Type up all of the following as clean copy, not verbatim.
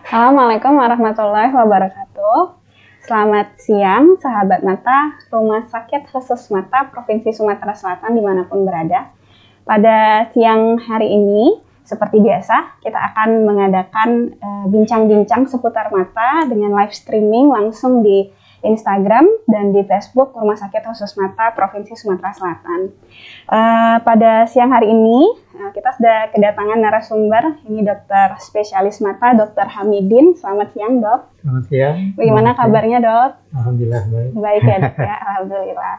Assalamualaikum warahmatullahi wabarakatuh. Selamat siang, sahabat mata, Rumah Sakit Khusus Mata Provinsi Sumatera Selatan dimanapun berada. Pada siang hari ini, seperti biasa, kita akan mengadakan bincang-bincang seputar mata dengan live streaming langsung di Instagram dan di Facebook Rumah Sakit Khusus Mata Provinsi Sumatera Selatan. Pada siang hari ini, kita sudah kedatangan narasumber, ini dokter spesialis mata, Dr. Hamidin. Selamat siang, Dok. Selamat siang. Bagaimana kabarnya, Dok? Alhamdulillah baik. Baik ya, Dok ya. Alhamdulillah.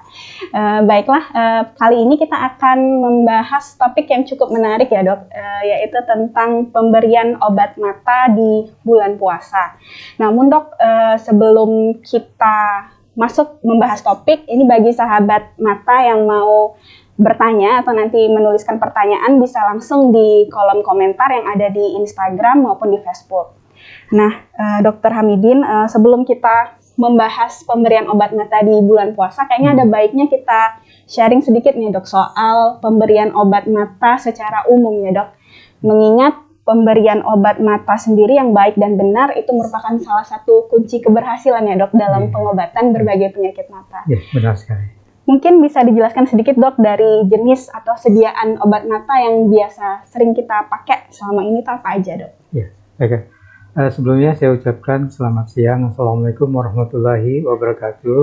Baiklah, kali ini kita akan membahas topik yang cukup menarik ya, Dok, yaitu tentang pemberian obat mata di bulan puasa. Namun, Dok, sebelum kita masuk membahas topik, ini bagi sahabat mata yang mau bertanya atau nanti menuliskan pertanyaan bisa langsung di kolom komentar yang ada di Instagram maupun di Facebook. Nah, Dr. Hamidin, sebelum kita membahas pemberian obat mata di bulan puasa, kayaknya ada baiknya kita sharing sedikit nih, Dok, soal pemberian obat mata secara umum ya, Dok. Mengingat pemberian obat mata sendiri yang baik dan benar itu merupakan salah satu kunci keberhasilan ya, Dok, dalam pengobatan berbagai penyakit mata. Ya, benar sekali. Mungkin bisa dijelaskan sedikit, Dok, dari jenis atau sediaan obat mata yang biasa sering kita pakai selama ini itu apa aja, Dok? Ya, baik. Sebelumnya saya ucapkan selamat siang. Assalamualaikum warahmatullahi wabarakatuh.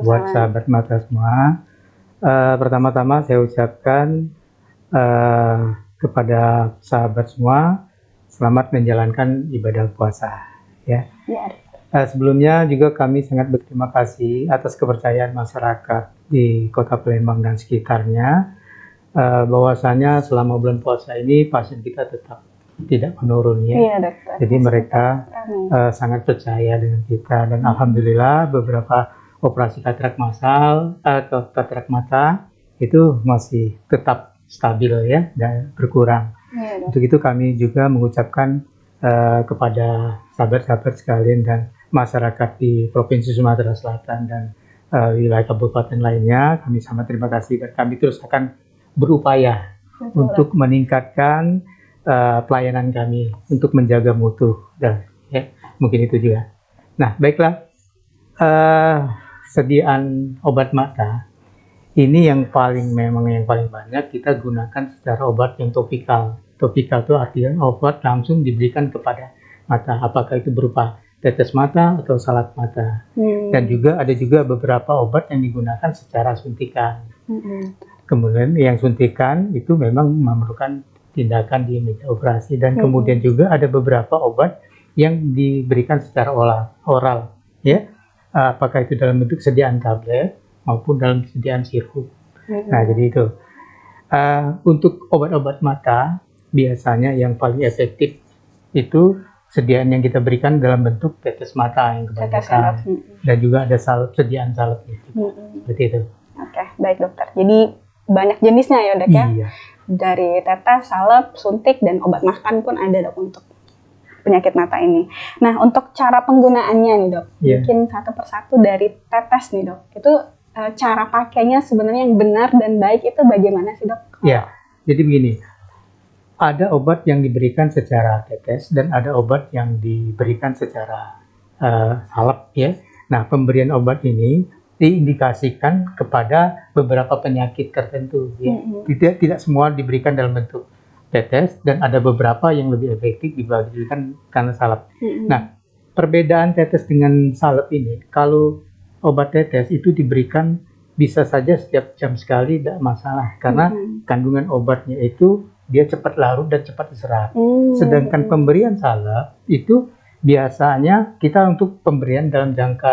Buat sahabat mata semua. Pertama-tama saya ucapkan kepada sahabat semua selamat menjalankan ibadah puasa. Ya. Sebelumnya juga kami sangat berterima kasih atas kepercayaan masyarakat di Kota Palembang dan sekitarnya, bahwasanya selama bulan puasa ini pasien kita tetap tidak menurun ya. Iya, Dokter. Jadi mereka sangat percaya dengan kita dan alhamdulillah beberapa operasi katarak massal atau katarak mata itu masih tetap stabil ya dan berkurang. Iya, untuk itu kami juga mengucapkan kepada sahabat-sahabat sekalian dan masyarakat di Provinsi Sumatera Selatan dan wilayah kabupaten lainnya, kami sangat terima kasih dan kami terus akan berupaya untuk meningkatkan pelayanan kami untuk menjaga mutu dan ya, mungkin itu juga. Nah, baiklah, sediaan obat mata ini yang paling banyak kita gunakan secara obat yang topikal. Topikal itu artinya obat langsung diberikan kepada mata, apakah itu berupa tetes mata atau salep mata. Dan juga ada beberapa obat yang digunakan secara suntikan. Kemudian yang suntikan itu memang memerlukan tindakan di meja operasi dan kemudian juga ada beberapa obat yang diberikan secara oral ya. Apakah itu dalam bentuk sediaan tablet maupun dalam sediaan sirup. Nah, jadi itu. Untuk obat-obat mata biasanya yang paling efektif itu sediaan yang kita berikan dalam bentuk tetes mata yang kebanyakan dan juga ada sediaan salep seperti itu. Oke, baik, Dokter. Jadi banyak jenisnya ya, Dok ya. Iya. Dari tetes, salep, suntik dan obat makan pun ada, Dok, untuk penyakit mata ini. Nah, untuk cara penggunaannya nih, Dok, mungkin satu persatu dari tetes nih, Dok. Itu cara pakainya sebenarnya yang benar dan baik itu bagaimana sih, Dok? Ya, jadi begini. Ada obat yang diberikan secara tetes dan ada obat yang diberikan secara salep ya. Nah, pemberian obat ini diindikasikan kepada beberapa penyakit tertentu ya. Tidak semua diberikan dalam bentuk tetes dan ada beberapa yang lebih efektif diberikan karena salep. Nah, perbedaan tetes dengan salep ini, kalau obat tetes itu diberikan bisa saja setiap jam sekali, tidak masalah karena kandungan obatnya itu dia cepat larut dan cepat diserap. Sedangkan pemberian salep itu biasanya kita untuk pemberian dalam jangka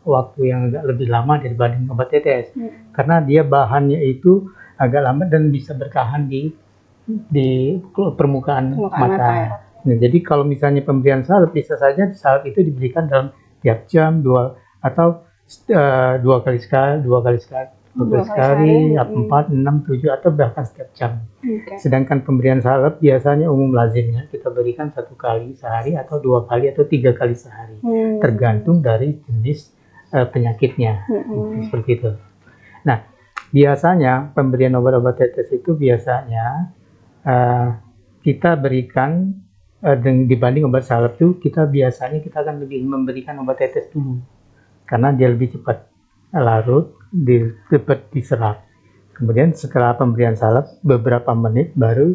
waktu yang agak lebih lama dibanding obat tetes. Karena dia bahannya itu agak lambat dan bisa bertahan di permukaan mata. Ya. Nah, jadi kalau misalnya pemberian salep bisa saja salep itu diberikan dalam tiap jam dua kali sekali, 4, 6, 7 atau bahkan setiap jam. Sedangkan pemberian salep biasanya umum lazimnya kita berikan 1 kali sehari atau 2 kali atau 3 kali sehari, tergantung dari jenis penyakitnya. Seperti itu. Nah, biasanya pemberian obat-obat tetes itu biasanya kita berikan dibanding obat salep tuh kita akan lebih memberikan obat tetes dulu karena dia lebih cepat larut, cepat diserap. Kemudian setelah pemberian salep beberapa menit baru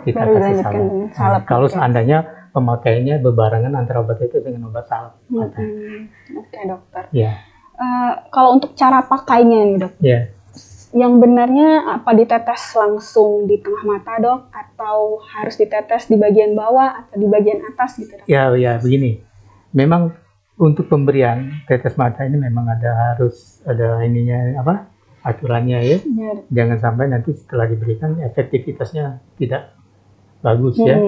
kita kasih salep. Nah, kalau seandainya pemakaiannya berbarengan antara obat tetes dengan obat salep. Oke, dokter. Ya. Kalau untuk cara pakainya nih, dok. Ya. Yang benarnya apa ditetes langsung di tengah mata, dok, atau harus ditetes di bagian bawah atau di bagian atas gitu, dok? Ya, begini. Memang untuk pemberian tetes mata ini memang harus ada aturannya ya. Jangan sampai nanti setelah diberikan efektivitasnya tidak bagus ya.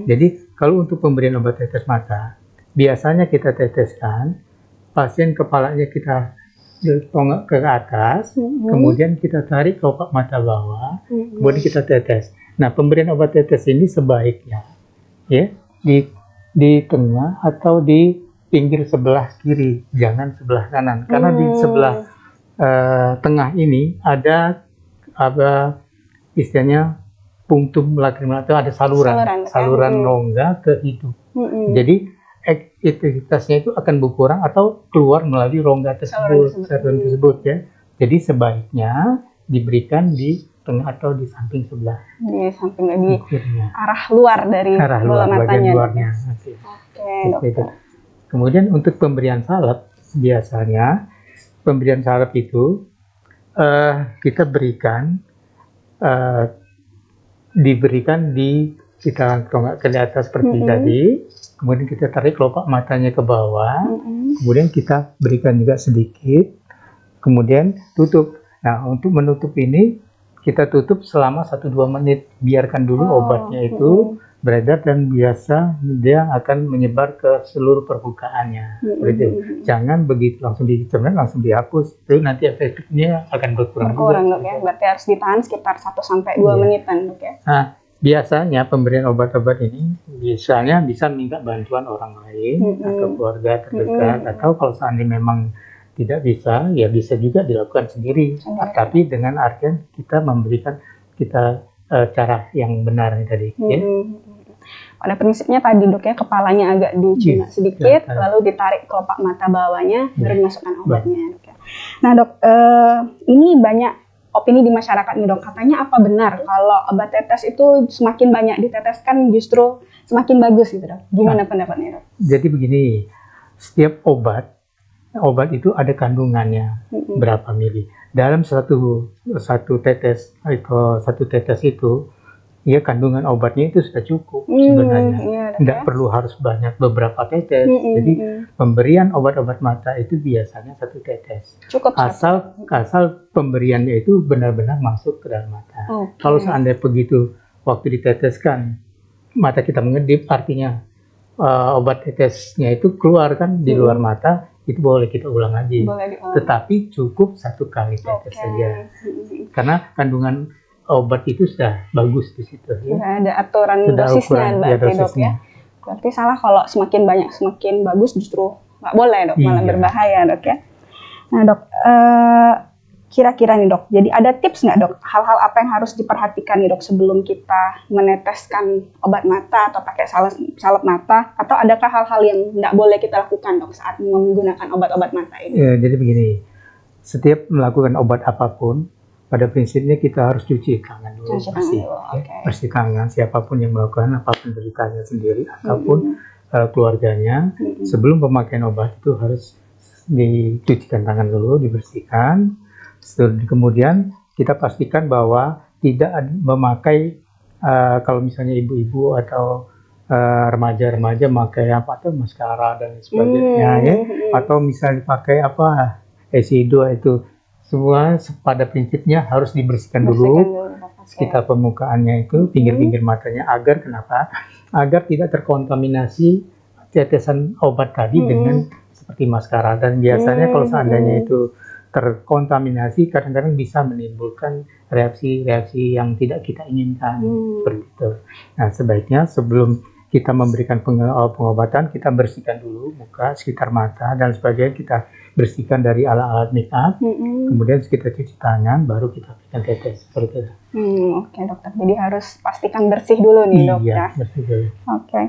Jadi kalau untuk pemberian obat tetes mata, biasanya kita teteskan pasien kepalanya kita tonggak ke atas, kemudian kita tarik kelopak mata bawah, kemudian kita tetes. Nah, pemberian obat tetes ini sebaiknya ya di tengah atau di pinggir sebelah kiri, jangan sebelah kanan, karena di sebelah tengah ini ada istilahnya punktum lacrimal, itu ada saluran rongga ke hidung. Jadi efektivitasnya itu akan berkurang atau keluar melalui rongga saluran tersebut ya. Jadi sebaiknya diberikan di tengah atau di samping sebelah. Di samping di arah luar dari bola matanya. Bagian luarnya. Oke, dokter. Kemudian untuk pemberian salep, biasanya pemberian salep itu kita diberikan kita tonggak ke atas seperti tadi, kemudian kita tarik kelopak matanya ke bawah, kemudian kita berikan juga sedikit, kemudian tutup. Nah, untuk menutup ini kita tutup selama 1-2 menit, biarkan dulu obatnya itu beredar dan biasa dia akan menyebar ke seluruh permukaannya. Jangan begitu langsung dicerna, langsung dihapus, itu nanti efeknya akan berkurang. Dok ya, berarti harus ditahan sekitar 1-2 menitan, dok ya. Nah, biasanya pemberian obat-obat ini biasanya bisa minta bantuan orang lain atau keluarga terdekat, atau kalau seandainya memang tidak bisa, ya bisa juga dilakukan sendiri. Tapi dengan artian kita memberikan cara yang benar tadi. Ya. Pada prinsipnya tadi, dok ya, kepalanya agak dicuna sedikit, lalu ditarik kelopak mata bawahnya, baru dimasukkan obatnya. Dok ya. Nah, dok, ini banyak opini di masyarakat nih, dok, katanya apa benar kalau obat tetes itu semakin banyak diteteskan justru semakin bagus gitu, dok? Gimana pendapatnya, dok? Jadi begini, setiap obat itu ada kandungannya berapa mili. Dalam satu tetes itu ya kandungan obatnya itu sudah cukup sebenarnya. Tidak perlu harus banyak beberapa tetes. Jadi pemberian obat-obat mata itu biasanya 1 tetes. Cukup asal pemberiannya itu benar-benar masuk ke dalam mata. Kalau seandainya begitu waktu diteteskan mata kita mengedip, artinya obat tetesnya itu keluar kan di luar mata, itu boleh kita ulang lagi. Tetapi cukup 1 kali tetes saja. Karena kandungan obat itu sudah bagus di situ. Ya. Ada aturan dosisnya, berarti, dok ya. Berarti salah kalau semakin banyak semakin bagus, justru nggak boleh, dok, malah berbahaya, dok ya. Nah, dok, kira-kira nih, dok, jadi ada tips nggak, dok, hal-hal apa yang harus diperhatikan nih, dok, sebelum kita meneteskan obat mata atau pakai salep mata, atau adakah hal-hal yang nggak boleh kita lakukan, dok, saat menggunakan obat-obat mata ini? Ya, jadi begini, setiap melakukan obat apapun, pada prinsipnya kita harus cuci tangan dulu, bersih tangan, siapapun yang melakukan, apapun ceritanya sendiri ataupun keluarganya, sebelum pemakaian obat itu harus dicucikan tangan dulu, dibersihkan. Kemudian kita pastikan bahwa tidak memakai kalau misalnya ibu-ibu atau remaja-remaja memakai maskara dan sebagainya ya, atau misalnya pakai Esido, itu semua pada prinsipnya harus dibersihkan dulu sekitar permukaannya itu, pinggir-pinggir matanya, agar tidak terkontaminasi tetesan obat tadi dengan seperti maskara. Dan biasanya kalau seandainya itu terkontaminasi, kadang-kadang bisa menimbulkan reaksi-reaksi yang tidak kita inginkan seperti itu. Nah, sebaiknya sebelum kita memberikan pengobatan, kita bersihkan dulu muka, sekitar mata, dan sebagainya kita bersihkan dari alat-alat make up. Kemudian kita cuci tangan, baru kita berikan tetes. Seperti itu. Oke dokter, jadi harus pastikan bersih dulu nih dok ya. Iya, bersih dulu. Oke.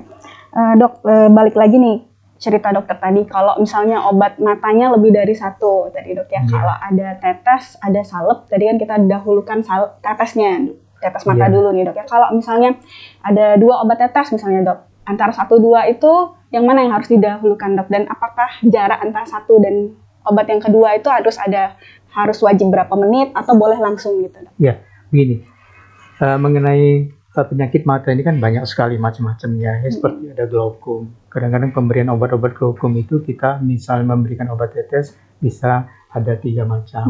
Dok, balik lagi nih cerita dokter tadi, kalau misalnya obat matanya lebih dari satu tadi dok ya, kalau ada tetes, ada salep, tadi kan kita dahulukan tetesnya, tetes mata dulu nih dok ya. Kalau misalnya ada 2 obat tetes misalnya dok, antara 1-2 itu yang mana yang harus didahulukan dok? Dan apakah jarak antara satu dan obat yang kedua itu harus wajib berapa menit atau boleh langsung gitu dok? Ya, begini, mengenai penyakit mata ini kan banyak sekali macam-macamnya ya, seperti ada glaukom. Kadang-kadang pemberian obat-obat glaukom itu kita misalnya memberikan obat tetes bisa ada 3 macam.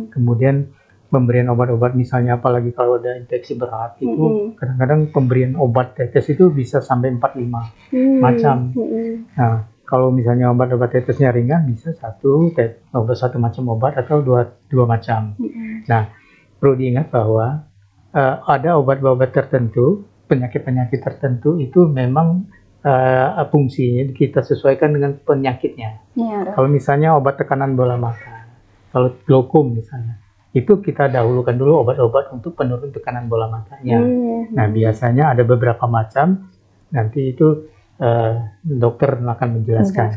Kemudian pemberian obat-obat misalnya apalagi kalau ada infeksi berat itu kadang-kadang pemberian obat tetes itu bisa sampai 4-5 macam. Nah, kalau misalnya obat-obat tetesnya ringan bisa satu macam obat atau dua macam. Nah, perlu diingat bahwa ada obat-obat tertentu, penyakit-penyakit tertentu itu memang fungsinya kita sesuaikan dengan penyakitnya. Kalau misalnya obat tekanan bola mata, kalau glaukom misalnya, itu kita dahulukan dulu obat-obat untuk penurun tekanan bola matanya. Nah, biasanya ada beberapa macam, nanti itu dokter akan menjelaskan.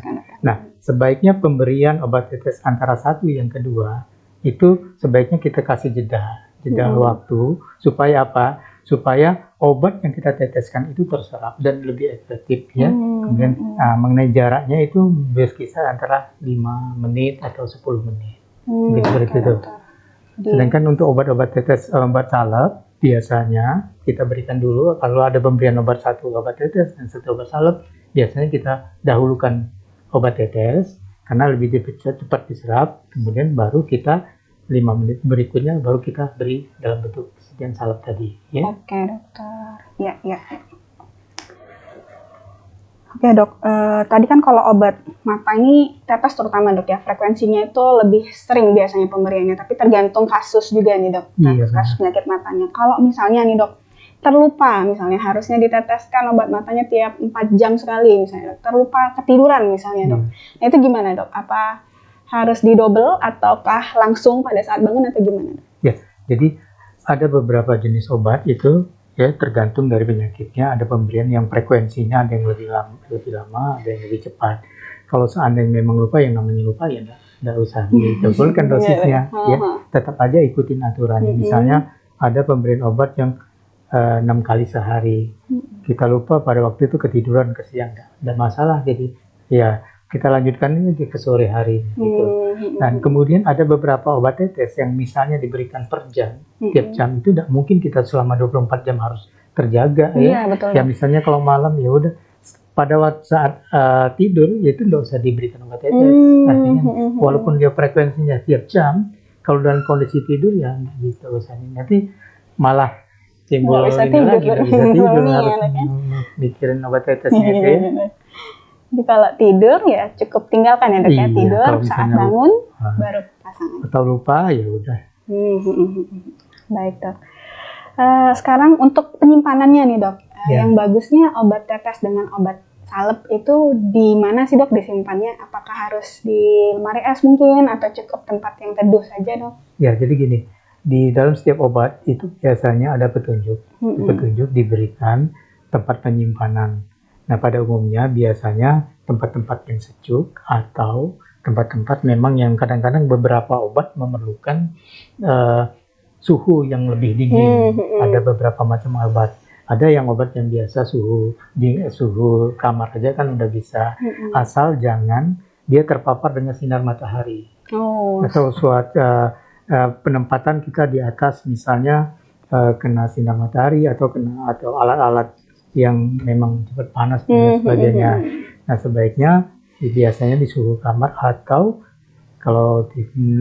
Nah, sebaiknya pemberian obat tetes antara satu yang kedua, itu sebaiknya kita kasih jeda waktu, supaya apa? Supaya obat yang kita teteskan itu terserap dan lebih efektif ya. Kemudian mengenai jaraknya itu berkisar antara 5 menit atau 10 menit. Seperti itu. Sedangkan untuk obat-obat tetes, obat salep, biasanya kita berikan dulu, kalau ada pemberian obat obat tetes dan 1 obat salep, biasanya kita dahulukan obat tetes, karena lebih cepat diserap, kemudian baru kita 5 menit berikutnya, baru kita beri dalam bentuk sekian salep tadi. Ya? Oke dokter, ya. Oke dok, tadi kan kalau obat mata ini tetes terutama dok ya, frekuensinya itu lebih sering biasanya pemberiannya, tapi tergantung kasus juga nih dok, kasus penyakit matanya. Kalau misalnya nih dok, terlupa misalnya harusnya diteteskan obat matanya tiap 4 jam sekali misalnya dok, terlupa ketiduran misalnya dok, nah itu gimana dok? Apa harus didobel ataukah langsung pada saat bangun atau gimana dok? Ya, jadi ada beberapa jenis obat itu ya tergantung dari penyakitnya, ada pemberian yang frekuensinya ada yang lebih lama, ada yang lebih cepat. Kalau seandainya memang lupa, yang namanya lupa ya enggak usah didobolkan dosisnya ya, tetap aja ikutin aturannya. Misalnya ada pemberian obat yang 6 kali sehari, kita lupa pada waktu itu ketiduran ke siang, enggak masalah, jadi ya kita lanjutkan ini ke sore hari gitu. Dan kemudian ada beberapa obat tetes yang misalnya diberikan per jam, tiap jam itu tidak mungkin kita selama 24 jam harus terjaga ya. Betul. Ya misalnya kalau malam ya udah pada saat tidur ya itu tidak usah diberikan obat tetes. Artinya walaupun dia frekuensinya tiap jam, kalau dalam kondisi tidur ya gitu usahanya, nanti malah timbul ini lagi nggak bisa tidur, harus mikirin obat tetesnya itu ya. Jadi kalau tidur ya cukup tinggalkan ya dok ya, tidur saat bangun baru pasang. Atau lupa ya udah. Baik dok. Sekarang untuk penyimpanannya nih dok, yang bagusnya obat tetes dengan obat salep itu di mana sih dok disimpannya? Apakah harus di lemari es mungkin atau cukup tempat yang teduh saja dok? Ya jadi gini, di dalam setiap obat itu biasanya ada petunjuk. Petunjuk diberikan tempat penyimpanan. Nah, pada umumnya biasanya tempat-tempat yang sejuk atau tempat-tempat memang yang kadang-kadang beberapa obat memerlukan suhu yang lebih dingin. Ada beberapa macam obat. Ada yang obat yang biasa suhu kamar aja kan udah bisa. Asal jangan dia terpapar dengan sinar matahari. Atau penempatan kita di atas misalnya kena sinar matahari atau alat-alat yang memang cepat panas dan sebagainya. Nah sebaiknya biasanya di suhu kamar atau kalau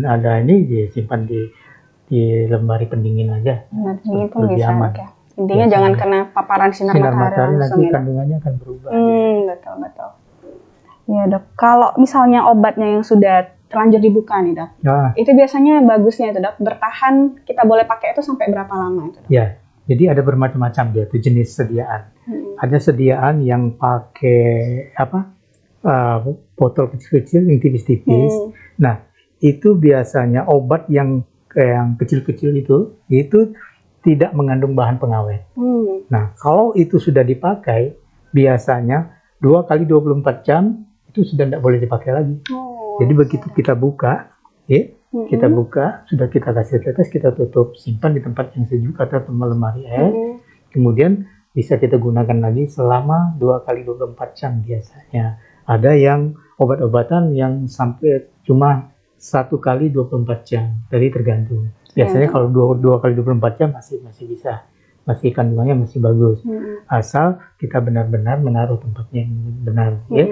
ada ini disimpan di lemari pendingin aja. Lebih aman. Ya. Intinya jangan kena paparan sinar matahari nanti kandungannya akan berubah. Betul. Ya dok. Kalau misalnya obatnya yang sudah terlanjur dibuka nih dok, itu biasanya bagusnya itu dok bertahan, kita boleh pakai itu sampai berapa lama itu dok? Ya. Jadi ada bermacam-macam dia itu jenis sediaan. Ada sediaan yang pakai botol kecil-kecil yang tipis-tipis. Nah, itu biasanya obat yang kecil-kecil itu tidak mengandung bahan pengawet. Nah, kalau itu sudah dipakai, biasanya 2 kali 24 jam itu sudah tidak boleh dipakai lagi. Jadi begitu kita buka, kita buka, sudah kita kasih tetes, kita tutup, simpan di tempat yang sejuk atau lemari es. Kemudian bisa kita gunakan lagi selama 2 kali 24 jam biasanya. Ada yang obat-obatan yang sampai cuma 1 kali 24 jam, jadi tergantung. Biasanya kalau 2 kali 24 jam masih bisa, masih kandungannya masih bagus. Asal kita benar-benar menaruh tempatnya yang benar, ya.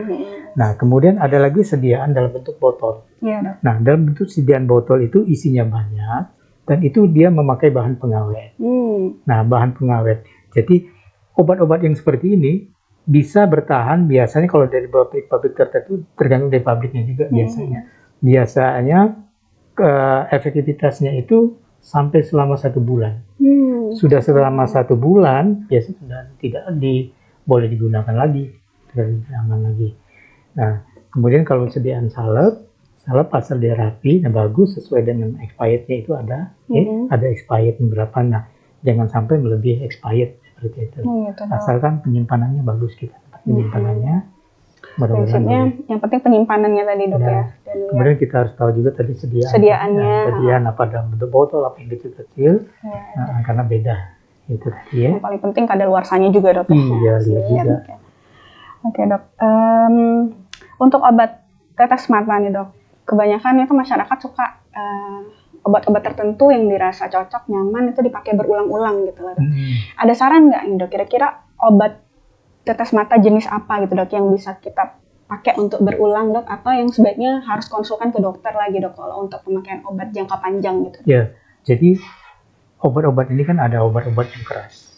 Nah, kemudian ada lagi sediaan dalam bentuk botol. Nah, dalam bentuk sediaan botol itu isinya banyak dan itu dia memakai bahan pengawet. Nah, bahan pengawet. Jadi obat-obat yang seperti ini bisa bertahan biasanya kalau dari pabrik-pabrik tertentu, tergantung dari pabriknya juga biasanya. Biasanya efektivitasnya itu sampai selama 1 bulan. Sudah selama 1 bulan, biasanya sudah tidak boleh digunakan lagi, tidak aman lagi. Nah, kemudian kalau sediaan salep asal dia rapi, nah bagus sesuai dengan expirednya itu ada, ada expired berapa. Nah, jangan sampai melebihi expired seperti itu. Asalkan penyimpanannya bagus kita penyimpanannya. Prinsipnya yang penting penyimpanannya tadi, Dok, ya. Dan kemudian kita harus tahu juga tadi sediaannya. Sediaan apa dalam bentuk botol, apa yang kecil-kecil, karena beda. Itu tadi ya. Yang paling penting kadaluarsanya juga, Dok. Iya, lihat juga. Oke, Dok. Untuk obat tetes mata nih, Dok, kebanyakan itu masyarakat suka obat-obat tertentu yang dirasa cocok, nyaman, itu dipakai berulang-ulang gitu loh, Dok. Ada saran nggak nih, Dok, kira-kira obat tetes mata jenis apa gitu, Dok, yang bisa kita pakai untuk berulang, Dok, atau yang sebaiknya harus konsulkan ke dokter lagi, Dok, kalau untuk pemakaian obat jangka panjang gitu? Ya, jadi obat-obat ini kan ada obat-obat yang keras.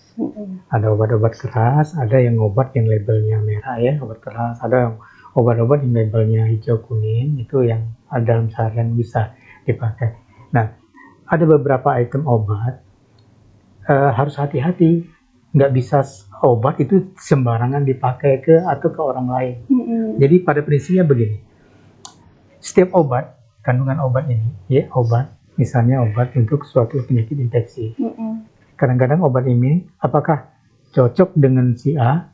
Ada obat-obat keras, ada yang obat yang labelnya merah ya, obat keras, ada yang obat-obat yang labelnya hijau kuning, itu yang dalam seharian bisa dipakai. Nah, ada beberapa item obat harus hati-hati, nggak bisa obat itu sembarangan dipakai ke orang lain. Jadi pada prinsipnya begini, setiap obat, kandungan obat ini, ya obat, misalnya obat untuk suatu penyakit infeksi. Kadang-kadang obat ini apakah cocok dengan si A,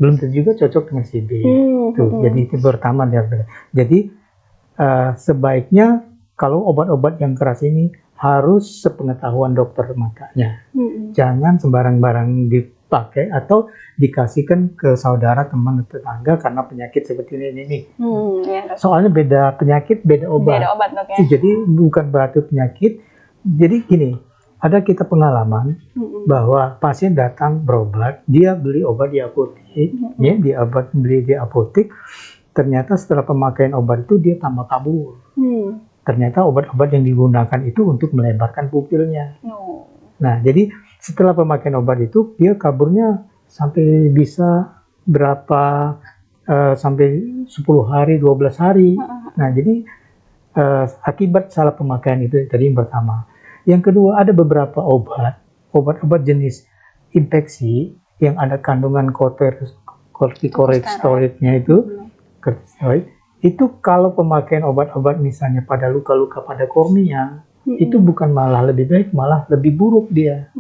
belum tentu juga cocok dengan si B. Jadi itu pertama dia. Jadi sebaiknya kalau obat-obat yang keras ini harus sepengetahuan dokter matanya. Jangan sembarang-barang dipakai atau dikasihkan ke saudara, teman, tetangga karena penyakit seperti ini. Soalnya beda penyakit, beda obat. Beda obat, Dok, ya. Jadi bukan berarti penyakit. Jadi gini, ada kita pengalaman bahwa pasien datang berobat, dia beli obat di apotek, beli di apotek, ternyata setelah pemakaian obat itu dia tambah kabur. Ternyata obat-obat yang digunakan itu untuk melebarkan pupilnya. Nah, jadi setelah pemakaian obat itu dia kaburnya sampai bisa berapa, sampai 10 hari, 12 hari. Nah, jadi akibat salah pemakaian itu tadi yang pertama. Yang kedua, ada beberapa obat-obat jenis infeksi yang ada kandungan corticosteroidnya itu, itu kalau pemakaian obat-obat misalnya pada luka-luka pada kornea, itu bukan malah lebih baik, malah lebih buruk dia.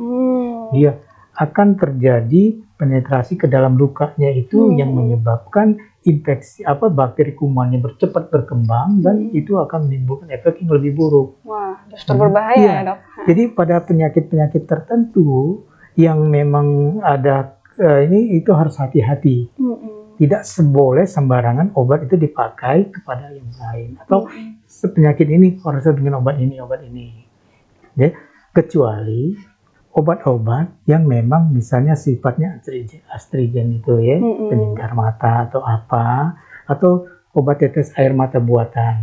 Dia akan terjadi penetrasi ke dalam lukanya itu yang menyebabkan infeksi bakteri kumannya cepat berkembang dan itu akan menimbulkan efek yang lebih buruk. Wah, justru berbahaya, Dok. Jadi pada penyakit-penyakit tertentu yang memang ada itu harus hati-hati. Tidak boleh sembarangan obat itu dipakai kepada yang lain atau penyakit ini harus dengan obat ini. Ya, kecuali obat-obat yang memang misalnya sifatnya astringent itu ya, penyenggar mata atau apa, atau obat tetes air mata buatan.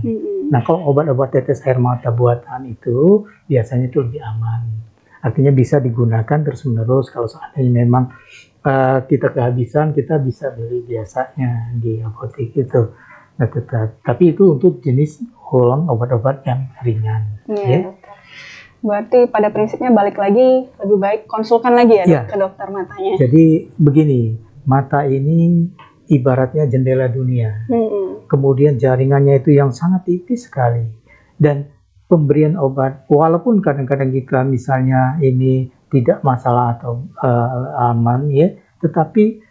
Nah, kalau obat-obat tetes air mata buatan itu biasanya itu lebih aman. Artinya bisa digunakan terus-menerus. Kalau seandainya memang kita kehabisan, kita bisa beli biasanya di apotek itu. Nah, tapi itu untuk jenis obat-obat yang ringan. Ya. Berarti pada prinsipnya balik lagi lebih baik konsulkan lagi ya, Dok, ke dokter matanya. Jadi begini, mata ini ibaratnya jendela dunia. Kemudian jaringannya itu yang sangat tipis sekali. Dan pemberian obat, walaupun kadang-kadang kita misalnya ini tidak masalah atau aman ya, tetapi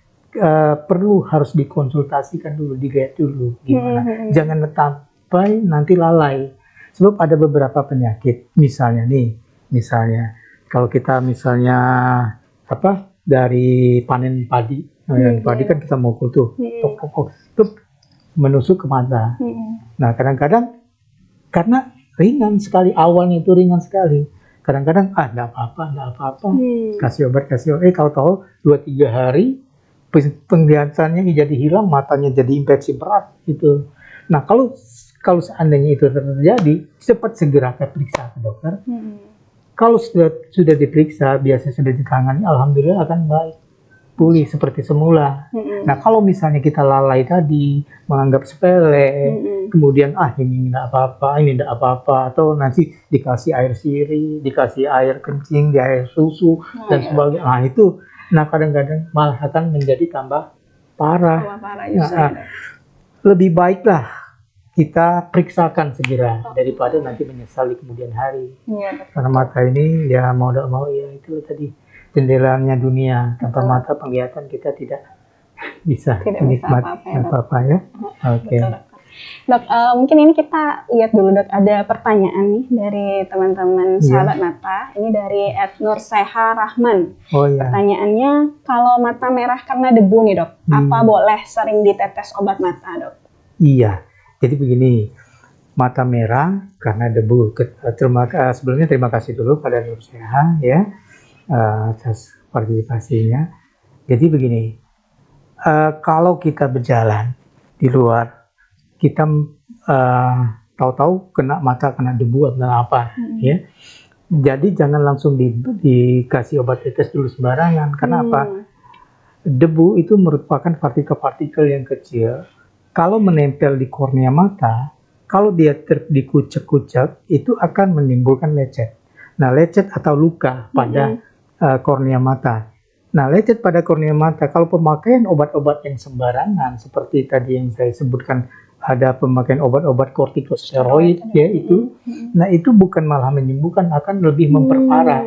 perlu harus dikonsultasikan dulu, dilihat dulu gimana. Jangan sampai nanti lalai. Sebab ada beberapa penyakit, misalnya kalau kita misalnya dari panen padi, padi kan kita mukul tuh, itu menusuk ke mata. Nah kadang-kadang karena ringan sekali, awalnya itu ringan sekali. Kadang-kadang enggak apa-apa, kasih obat. Kalau tahu 2-3 hari penglihatannya jadi hilang, matanya jadi infeksi berat itu. Nah kalau seandainya itu terjadi, cepat segera periksa ke dokter. Kalau sudah diperiksa, biasanya sudah ditangani, alhamdulillah akan baik, pulih seperti semula. Nah kalau misalnya kita lalai tadi, menganggap sepele, kemudian ini enggak apa-apa, atau nanti dikasih air sirih, dikasih air kencing, di air susu dan sebagainya. Nah kadang-kadang malah akan menjadi tambah parah. Lebih baiklah kita periksakan segera daripada nanti menyesal di kemudian hari. Karena mata ini ya mau tidak mau ya itu tadi jendelanya dunia. Tanpa mata penglihatan kita tidak bisa menikmati apa-apa ya. Oke. Dok, mungkin ini kita lihat dulu dok, ada pertanyaan nih dari teman-teman sahabat mata. Ini dari @Nurseha Rahman. Pertanyaannya, kalau mata merah karena debu nih dok, apa boleh sering ditetes obat mata dok? Iya, jadi begini, mata merah karena debu. Sebelumnya terima kasih dulu pada Nurseha ya atas partisipasinya. Jadi begini, kalau kita berjalan di luar, kita tahu-tahu kena debu atau apa ya. Jadi jangan langsung dikasih obat tetes dulu sembarangan. Karena apa? Debu itu merupakan partikel-partikel yang kecil. Kalau menempel di kornea mata, kalau dia dikucek-kucek, itu akan menimbulkan lecet. Nah, lecet atau luka pada kornea mata. Nah, lecet pada kornea mata, kalau pemakaian obat-obat yang sembarangan, seperti tadi yang saya sebutkan, ada pemakaian obat-obat kortikosteroid ya itu, nah itu bukan malah menyembuhkan, akan lebih memperparah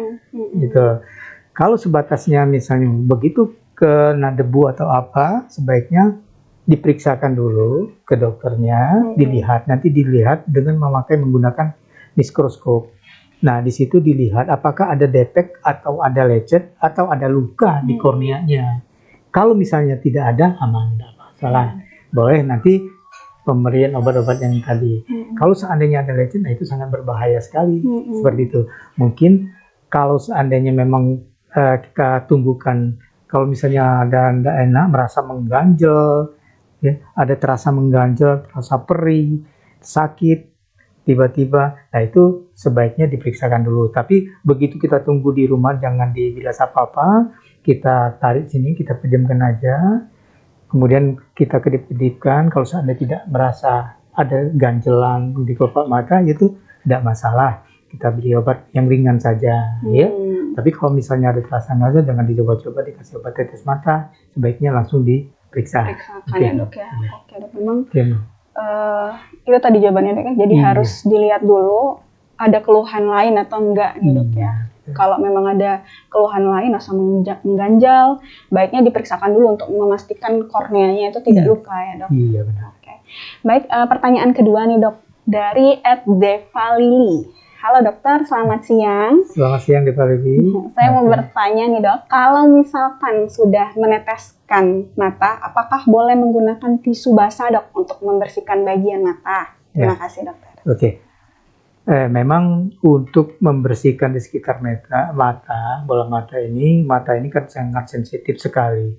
gitu. Kalau sebatasnya misalnya begitu kena debu atau apa, sebaiknya diperiksakan dulu ke dokternya, dilihat dengan menggunakan mikroskop. Nah di situ dilihat apakah ada defek atau ada lecet atau ada luka di korneanya. Kalau misalnya tidak ada, aman, tidak masalah. Boleh nanti pemberian obat-obat yang tadi. Kalau seandainya ada lecet, nah itu sangat berbahaya sekali. Seperti itu. Mungkin kalau seandainya memang kita tumbuhkan, kalau misalnya ada tidak enak, merasa mengganjal, ya, ada terasa mengganjal, terasa perih, sakit, tiba-tiba, nah itu sebaiknya diperiksakan dulu. Tapi begitu kita tunggu di rumah, jangan dibilas apa-apa, kita tarik sini, kita pejamkan aja. Kemudian kita kedip-kedipkan, kalau seandainya tidak merasa ada ganjelan di kelopak mata, itu tidak masalah. Kita beri obat yang ringan saja, ya. Tapi kalau misalnya ada terasa ganjel, jangan dicoba-coba dikasih obat tetes mata, sebaiknya langsung diperiksa. Ya dok ya. Oke dok, memang itu tadi jawabannya dok ya. Jadi harus dilihat dulu ada keluhan lain atau enggak nih dok ya. Kalau memang ada keluhan lain asal mengganjal, baiknya diperiksakan dulu untuk memastikan korneanya itu tidak luka ya dok. Iya benar. Oke. Baik, pertanyaan kedua nih dok, dari @Devalili. Halo dokter, selamat siang. Selamat siang Devalili. Saya mau bertanya nih dok, kalau misalkan sudah meneteskan mata, apakah boleh menggunakan tisu basah dok untuk membersihkan bagian mata? Terima kasih dokter. Oke. Memang untuk membersihkan di sekitar bola mata ini kan sangat sensitif sekali.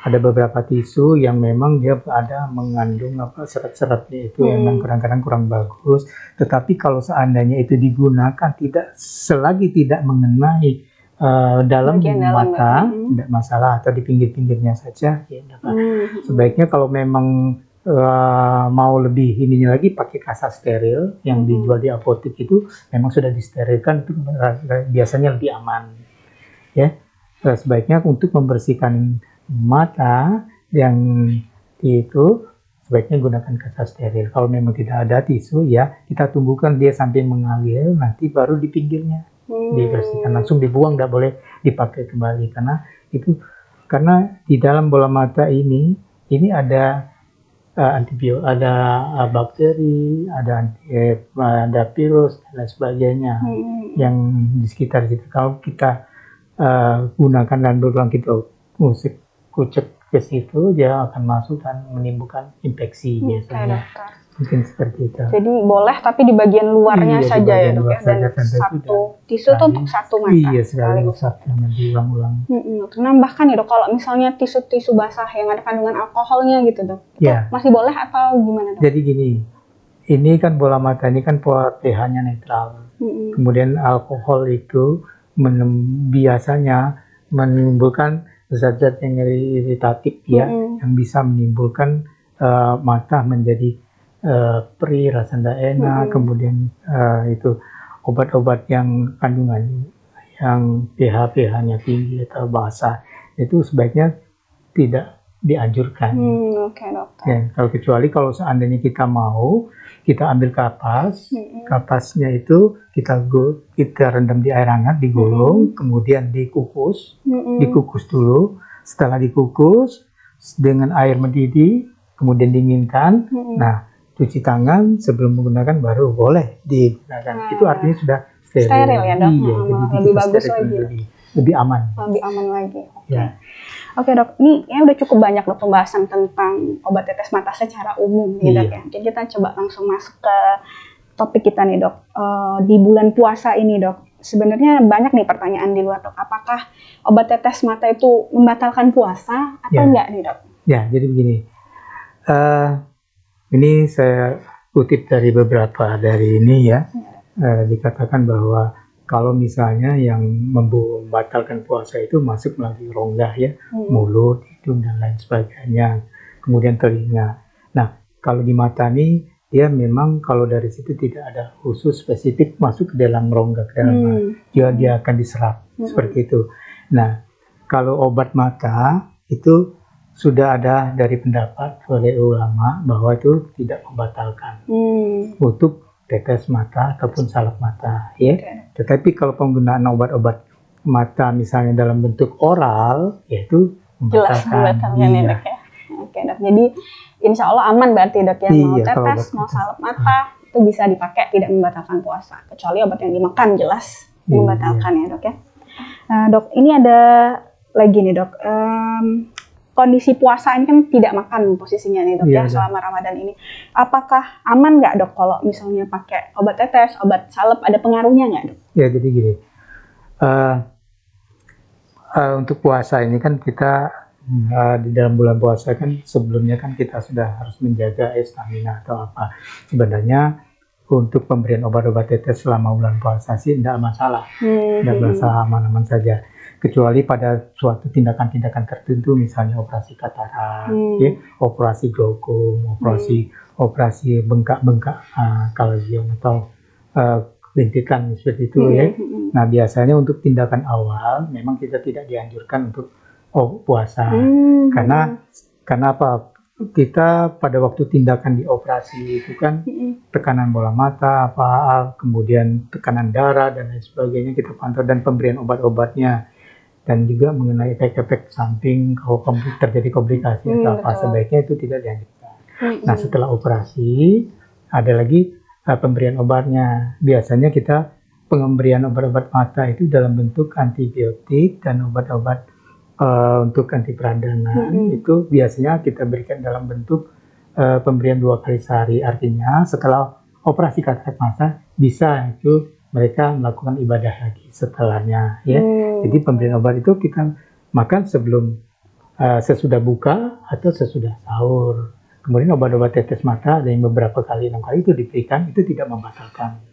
Ada beberapa tisu yang memang dia ada mengandung serat-seratnya itu yang kadang-kadang kurang bagus. Tetapi kalau seandainya itu digunakan selagi tidak mengenai dalam mata, tidak masalah, atau di pinggir-pinggirnya saja, ya sebaiknya kalau memang mau lebih ininya lagi, pakai kasa steril yang dijual di apotek itu memang sudah disterilkan, itu biasanya lebih aman ya. Sebaiknya untuk membersihkan mata yang itu sebaiknya gunakan kasa steril. Kalau memang tidak ada tisu, ya kita tunggukan dia sampai mengalir, nanti baru di pinggirnya dibersihkan, langsung dibuang, tidak boleh dipakai kembali karena di dalam bola mata ini ada antibiotik, ada bakteri, ada virus dan lain sebagainya yang di sekitar situ. Kalau kita gunakan dan berulang kita kucek ke situ, dia akan masuk dan menimbulkan infeksi biasanya. Mungkin seperti itu. Jadi boleh, tapi di bagian luarnya Iya, saja ya, Dok, luar ya. saja, Dan satu tisu tuh untuk satu mata. Iya, sekali jangan diulang-ulang. Menambahkan ya, Dok, kalau misalnya tisu basah yang ada kandungan alkoholnya gitu, Dok, itu masih boleh atau gimana, Dok? Jadi gini, ini kan bola mata ini kan pH-nya netral. Kemudian alkohol itu biasanya menimbulkan zat-zat yang iritatif ya, yang bisa menimbulkan mata menjadi perih, rasa tidak enak. Kemudian itu obat-obat yang kandungan yang pH-nya tinggi atau basah itu sebaiknya tidak dianjurkan. Oke, dokter. Ya, kecuali kalau seandainya kita mau, kita ambil kapas, kapasnya itu kita rendam di air hangat, digulung, kemudian dikukus dulu. Setelah dikukus dengan air mendidih, kemudian dinginkan. Nah, cuci tangan sebelum menggunakan baru boleh digunakan. Itu artinya sudah steril ya, Dok. Iya, jadi lebih bagus lagi. Lebih aman. Lebih aman lagi. Oke. Ya. Oke, Dok, ini ya udah cukup banyak, Dok, pembahasan tentang obat tetes mata secara umum nih, Dok, ya. Jadi kita coba langsung masuk ke topik kita nih, Dok. Di bulan puasa ini, Dok, sebenarnya banyak nih pertanyaan di luar, Dok. Apakah obat tetes mata itu membatalkan puasa atau enggak nih, Dok? Ya, jadi begini. Ini saya kutip dari beberapa dari ini ya. Dikatakan bahwa kalau misalnya yang membatalkan puasa itu masuk melalui rongga ya, mulut, hidung dan lain sebagainya, kemudian telinga. Nah, kalau di mata nih dia memang kalau dari situ tidak ada khusus spesifik masuk ke dalam rongga, ke dalam dia akan diserap seperti itu. Nah, kalau obat mata itu sudah ada dari pendapat oleh ulama bahwa itu tidak membatalkan untuk tetes mata ataupun salep mata, ya. Tetapi kalau penggunaan obat-obat mata misalnya dalam bentuk oral, yaitu membatalkan. Ya, Dok, ya. Oke, Dok. Jadi insya Allah aman berarti, Dok, ya. Mau tetes, mau salep mata itu bisa dipakai, tidak membatalkan puasa. Kecuali obat yang dimakan jelas membatalkan ya, Dok, ya. Dok, ini ada lagi nih, Dok. Kondisi puasa ini kan tidak makan posisinya nih, Dok, ya, selama Ramadan ini. Apakah aman nggak, Dok, kalau misalnya pakai obat tetes, obat salep, ada pengaruhnya nggak, Dok? Ya, jadi gini, untuk puasa ini kan kita di dalam bulan puasa kan sebelumnya kan kita sudah harus menjaga stamina atau apa. Sebenarnya untuk pemberian obat-obat tetes selama bulan puasa sih tidak masalah, tidak masalah, aman-aman saja. Kecuali pada suatu tindakan-tindakan tertentu, misalnya operasi katarak, ya, operasi glaukom, operasi bengkak-bengkak kalsium atau lintikan seperti itu, ya. Nah, biasanya untuk tindakan awal memang kita tidak dianjurkan untuk puasa, karena apa? Kita pada waktu tindakan di operasi itu kan tekanan bola mata, kemudian tekanan darah dan lain sebagainya kita pantau, dan pemberian obat-obatnya. Dan juga mengenai efek-efek samping kalau terjadi komplikasi atau apa, sebaiknya itu tidak dianjurkan. Nah, setelah operasi ada lagi pemberian obatnya. Biasanya kita pemberian obat-obat mata itu dalam bentuk antibiotik dan obat-obat untuk anti peradangan. Itu biasanya kita berikan dalam bentuk pemberian 2 kali sehari. Artinya setelah operasi katarak mata bisa itu mereka melakukan ibadah lagi setelahnya, ya. Jadi pemberian obat itu kita makan sebelum sesudah buka atau sesudah sahur. Kemudian obat-obat tetes mata ada yang beberapa kali, 6 kali itu diberikan, itu tidak membatalkan.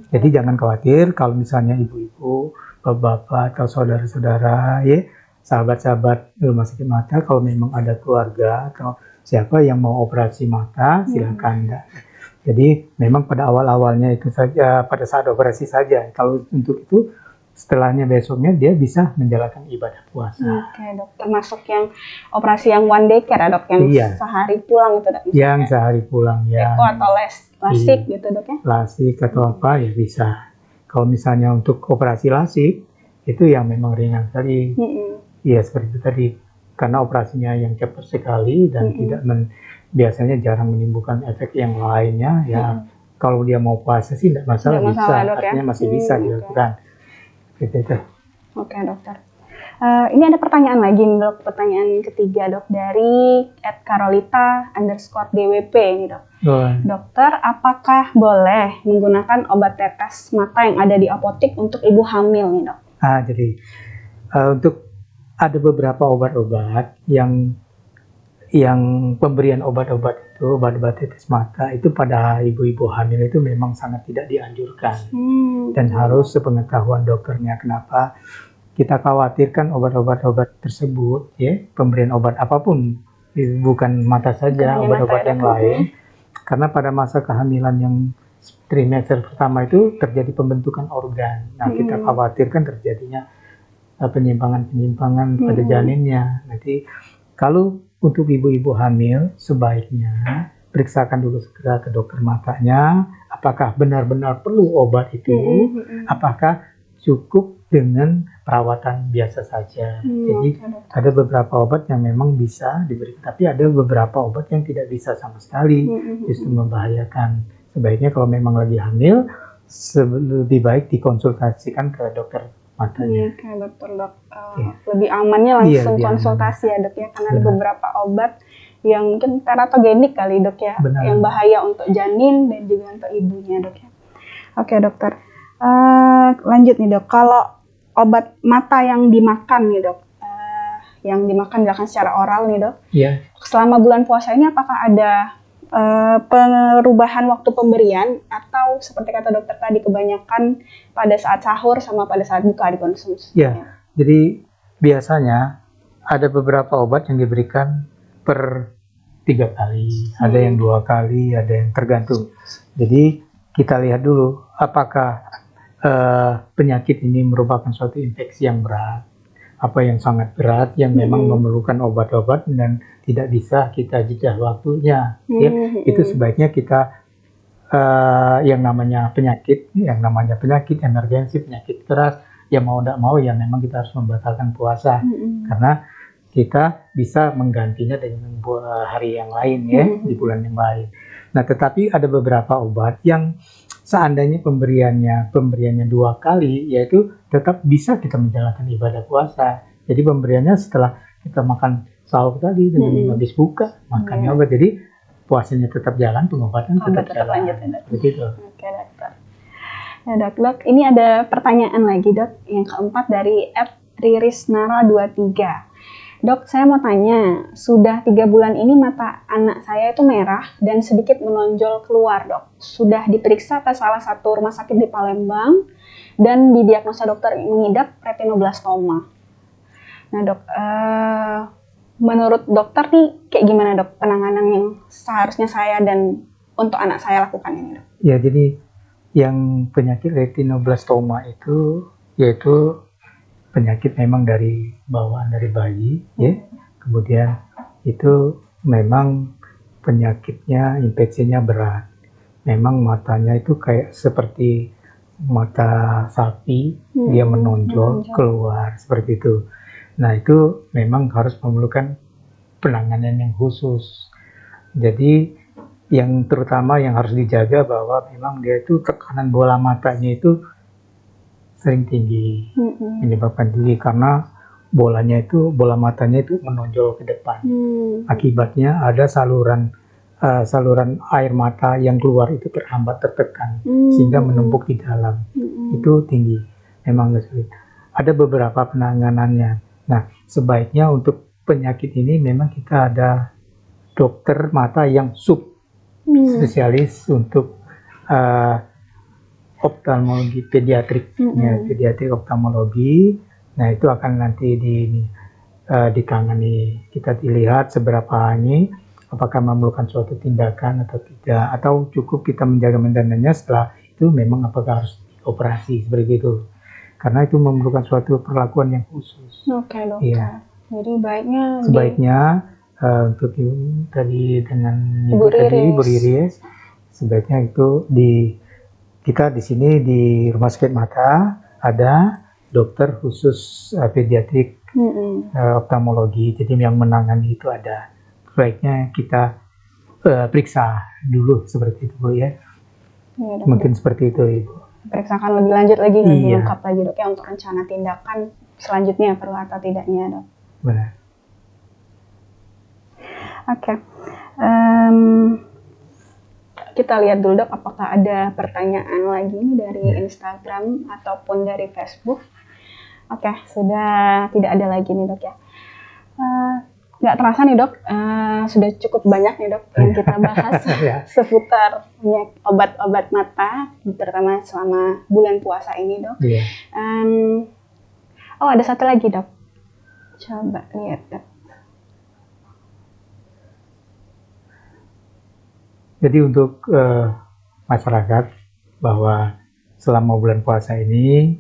Jadi jangan khawatir kalau misalnya ibu-ibu, bapak-bapak atau saudara-saudara, ya, sahabat-sahabat rumah sakit mata, kalau memang ada keluarga atau siapa yang mau operasi mata, silakan. Jadi memang pada awal-awalnya itu saja, pada saat operasi saja. Kalau untuk itu setelahnya besoknya dia bisa menjalankan ibadah puasa. Oke dok, termasuk yang operasi yang one day care dok, yang Iya. sehari pulang itu dok? Yang sehari pulang ya. Eko atau lasik gitu dok ya? Lasik atau apa ya bisa. Kalau misalnya untuk operasi lasik itu yang memang ringan sekali. Iya seperti itu tadi. Karena operasinya yang cepat sekali dan tidak biasanya jarang menimbulkan efek yang lainnya ya. Kalau dia mau puasa sih tidak masalah, bisa, dok, ya? artinya masih bisa dilakukan. Gitu. Oke dokter. Ini ada pertanyaan lagi nih dok, pertanyaan ketiga dok dari @carolita_dwp ini dok. Dokter, apakah boleh menggunakan obat tetes mata yang ada di apotek untuk ibu hamil nih dok? Jadi untuk ada beberapa obat-obat yang pemberian obat-obat itu, obat-obat tetes mata itu pada ibu-ibu hamil itu memang sangat tidak dianjurkan dan harus sepengetahuan dokternya. Kenapa? Kita khawatirkan obat-obat tersebut, ya, pemberian obat apapun, bukan mata saja, obat-obat yang lain, karena pada masa kehamilan yang trimester pertama itu terjadi pembentukan organ. Nah, kita khawatirkan terjadinya penyimpangan pada janinnya. Nanti kalau untuk ibu-ibu hamil sebaiknya periksakan dulu segera ke dokter matanya, apakah benar-benar perlu obat itu, apakah cukup dengan perawatan biasa saja. Jadi ada beberapa obat yang memang bisa diberikan, tapi ada beberapa obat yang tidak bisa sama sekali, justru membahayakan. Sebaiknya kalau memang lagi hamil, lebih baik dikonsultasikan ke dokter matanya. Oke dokter dok, lebih amannya langsung konsultasi ya dok ya, karena ada beberapa obat yang mungkin teratogenik kali dok ya, yang bahaya untuk janin dan juga untuk ibunya dok ya. Oke dokter, lanjut nih dok, kalau obat mata yang dimakan nih dok, yang dilakukan secara oral nih dok, selama bulan puasa ini apakah ada perubahan waktu pemberian atau seperti kata dokter tadi kebanyakan pada saat sahur sama pada saat buka dikonsumsi? Ya, jadi biasanya ada beberapa obat yang diberikan per 3 kali, ada yang 2 kali, ada yang tergantung. Jadi kita lihat dulu apakah penyakit ini merupakan suatu infeksi yang berat, apa yang sangat berat yang memang memerlukan obat-obat dan tidak bisa kita jeda waktunya, ya. Itu sebaiknya kita yang namanya penyakit emergensi, penyakit keras, ya mau tidak mau ya memang kita harus membatalkan puasa karena kita bisa menggantinya dengan hari yang lain, ya, di bulan yang lain. Nah, tetapi ada beberapa obat yang seandainya pemberiannya 2 kali, yaitu tetap bisa kita menjalankan ibadah puasa. Jadi pemberiannya setelah kita makan sahur tadi dan habis buka makannya obat. Jadi puasanya tetap jalan, pengobatan tetap jalan. Lanjut, ya, begitu. Oke dokter. Ya dok, ini ada pertanyaan lagi dok, yang keempat dari @ririsnara23. Dok, saya mau tanya, sudah 3 bulan ini mata anak saya itu merah dan sedikit menonjol keluar dok. Sudah diperiksa ke salah satu rumah sakit di Palembang dan didiagnosa dokter mengidap retinoblastoma. Nah dok, menurut dokter nih kayak gimana dok penanganan yang seharusnya saya dan untuk anak saya lakukan ini dok? Ya, jadi yang penyakit retinoblastoma itu yaitu penyakit memang dari bawaan dari bayi, ya. Kemudian itu memang penyakitnya, infeksinya berat. Memang matanya itu kayak seperti mata sapi, dia menonjol keluar seperti itu. Nah, itu memang harus memerlukan penanganan yang khusus. Jadi yang terutama yang harus dijaga bahwa memang dia itu tekanan bola matanya itu sering tinggi, menyebabkan tinggi karena bola matanya itu menonjol ke depan. Akibatnya ada saluran air mata yang keluar itu terhambat, sehingga menumpuk di dalam. Itu tinggi, memang sulit. Ada beberapa penanganannya. Nah, sebaiknya untuk penyakit ini memang kita ada dokter mata yang spesialis untuk oftalmologi pediatrik, pediatrik oftalmologi. Nah, itu akan nanti ditangani. Kita dilihat seberapa ini, apakah memerlukan suatu tindakan atau tidak, atau cukup kita menjaga maintenance-nya. Setelah itu memang apakah harus operasi seperti itu. karena itu memerlukan suatu perlakuan yang khusus. Oke, dokter. Iya. Jadi baiknya Sebaiknya untuk tadi dengan Ibu Bu Riris. Riris, sebaiknya itu kita di sini di Rumah Sakit Mata ada dokter khusus pediatrik oftalmologi, jadi yang menangani itu ada. Baiknya kita periksa dulu seperti itu, Bu, ya. Iya, dok. Mungkin seperti itu, Ibu. Periksakan lebih lanjut lagi, lebih Iya. lengkap lagi, dok, ya, untuk rencana tindakan selanjutnya perlu atau tidaknya, dok. Benar. Oke. Kita lihat dulu, dok, apakah ada pertanyaan lagi dari Instagram ataupun dari Facebook. Oke, sudah tidak ada lagi nih, dok, ya. Nggak terasa nih, dok, sudah cukup banyak nih, dok, yang kita bahas seputar obat-obat mata, terutama selama bulan puasa ini, dok. Iya. Oh, ada satu lagi, dok. Coba lihat, dok. Jadi untuk masyarakat bahwa selama bulan puasa ini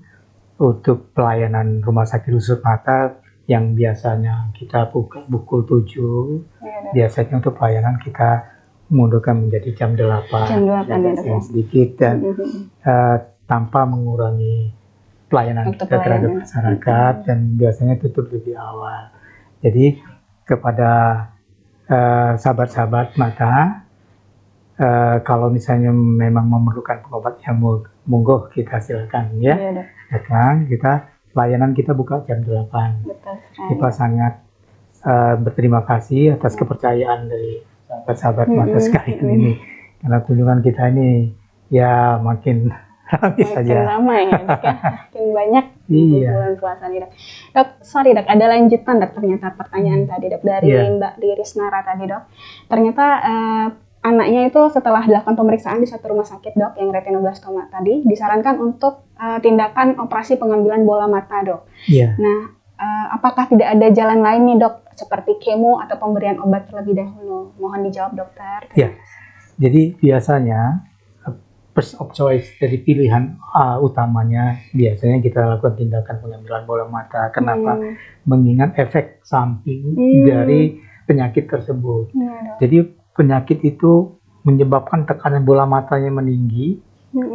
untuk pelayanan rumah sakit khusus mata yang biasanya kita buka pukul 7, biasanya untuk pelayanan kita mundurkan menjadi jam 8, Jam 8 ya, dok. sedikit dan tanpa mengurangi pelayanan Untuk kita terhadap pelayanan. masyarakat dan biasanya tutup lebih awal. Jadi kepada sahabat-sahabat mata, kalau misalnya memang memerlukan pengobat yang monggo kita silakan ya. Iya, dok. Datang, layanan kita buka jam 8. Betul sekali. Kita sangat berterima kasih atas kepercayaan dari sahabat-sahabat mata sekalian ini. Karena kunjungan kita ini ya makin ramai saja. Makin ramai ya, dok, ya. Makin banyak di Iya. bulan puasa nih, dok. Dok, sorry, dok, ada lanjutan, dok, ternyata pertanyaan tadi, dok, dari Iya. Mbak Riris Nara tadi, dok. Ternyata anaknya itu setelah dilakukan pemeriksaan di satu rumah sakit, dok, yang retinoblastoma tadi, disarankan untuk tindakan operasi pengambilan bola mata, dok. Iya. Nah, apakah tidak ada jalan lain nih, dok, seperti kemo atau pemberian obat terlebih dahulu? Mohon dijawab, dokter. Ya. Jadi biasanya first of choice dari pilihan utamanya biasanya kita lakukan tindakan pengambilan bola mata. Kenapa? Mengingat efek samping dari penyakit tersebut. Iya, dok. Jadi penyakit itu menyebabkan tekanan bola matanya meninggi,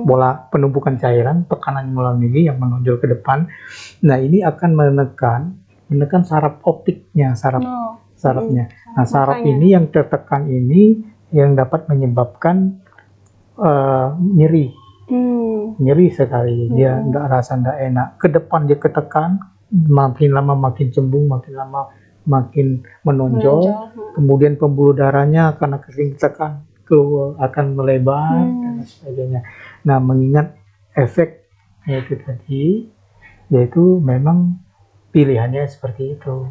bola penumpukan cairan, tekanan bola meninggi yang menonjol ke depan. Nah, ini akan menekan saraf optiknya, sarafnya. Nah, saraf Makanya. ini yang tertekan ini yang dapat menyebabkan nyeri sekali. Dia nggak enak. Ke depan dia ketekan, makin lama makin cembung, makin lama makin menonjol. Kemudian pembuluh darahnya karena sering ditekan akan melebar dan sebagainya. Nah, mengingat efek itu tadi, yaitu memang pilihannya seperti itu.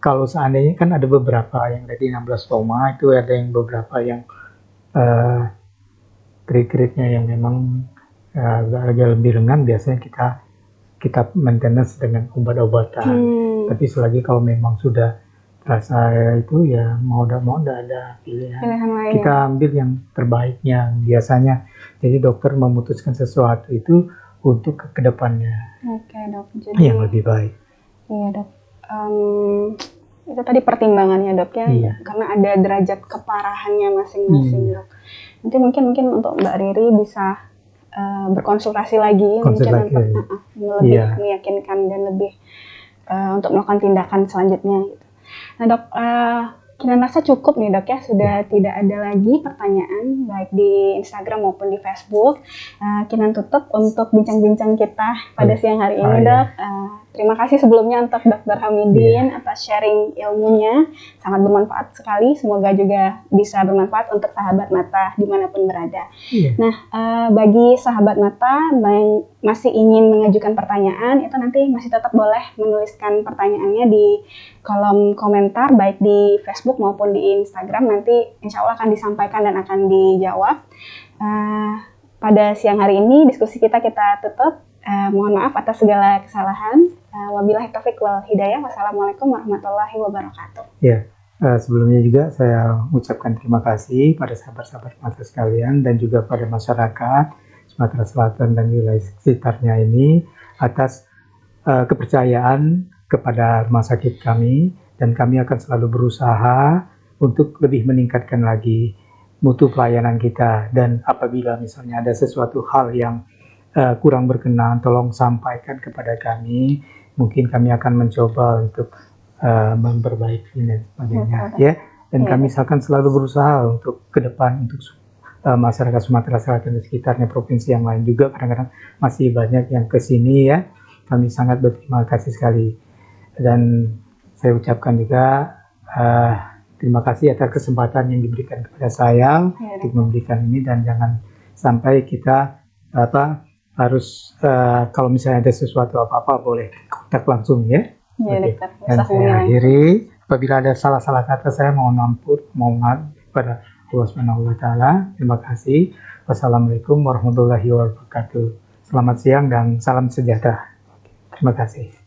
Kalau seandainya kan ada beberapa yang retinoblastoma itu ada yang beberapa yang grade-nya yang memang agak lebih ringan, biasanya kita maintenance dengan obat-obatan. Tapi selagi kalau memang sudah rasa itu ya mau tidak ada pilihan lain. Kita ambil yang terbaiknya biasanya. Jadi dokter memutuskan sesuatu itu untuk kedepannya. Oke, dok. Jadi yang lebih baik. Iya, dok. Itu tadi pertimbangannya, dok, ya. Iya. Karena ada derajat keparahannya masing-masing, dok. Nanti mungkin untuk Mbak Riri bisa berkonsultasi lagi mungkin untuk lebih meyakinkan dan lebih untuk melakukan tindakan selanjutnya gitu. Nah, dok, kira rasa cukup nih, dok, ya, sudah tidak ada lagi pertanyaan baik di Instagram maupun di Facebook. Kita tutup untuk bincang-bincang kita pada siang hari ini, dok. Terima kasih sebelumnya untuk Dr. Hamidin atas sharing ilmunya, sangat bermanfaat sekali. Semoga juga bisa bermanfaat untuk sahabat mata dimanapun berada. Nah, bagi sahabat mata yang masih ingin mengajukan pertanyaan, itu nanti masih tetap boleh menuliskan pertanyaannya di kolom komentar baik di Facebook maupun di Instagram. Nanti insya Allah akan disampaikan dan akan dijawab. Pada siang hari ini diskusi kita tutup. Mohon maaf atas segala kesalahan. Wabillahi taufiq wal hidayah. Wassalamualaikum warahmatullahi wabarakatuh. Ya, sebelumnya juga saya ucapkan terima kasih pada sahabat-sahabat mata sekalian dan juga pada masyarakat Sumatera Selatan dan wilayah sekitarnya ini atas kepercayaan kepada rumah sakit kami, dan kami akan selalu berusaha untuk lebih meningkatkan lagi mutu pelayanan kita. Dan apabila misalnya ada sesuatu hal yang kurang berkenan, tolong sampaikan kepada kami. Mungkin kami akan mencoba untuk memperbaiki dan sebagainya, ya. Dan kami akan selalu berusaha untuk ke depan untuk masyarakat Sumatera Selatan dan sekitarnya, provinsi yang lain juga kadang-kadang masih banyak yang ke sini, ya. Kami sangat berterima kasih sekali, dan saya ucapkan juga terima kasih atas kesempatan yang diberikan kepada saya untuk memberikan ini. Dan jangan sampai kita harus kalau misalnya ada sesuatu apa-apa boleh kontak langsung, ya. Dan saya akhiri, apabila ada salah-salah kata saya mohon maaf kepada Allah Subhanahu wa Ta'ala. Terima kasih. Wassalamualaikum warahmatullahi wabarakatuh. Selamat siang dan salam sejahtera. Terima kasih.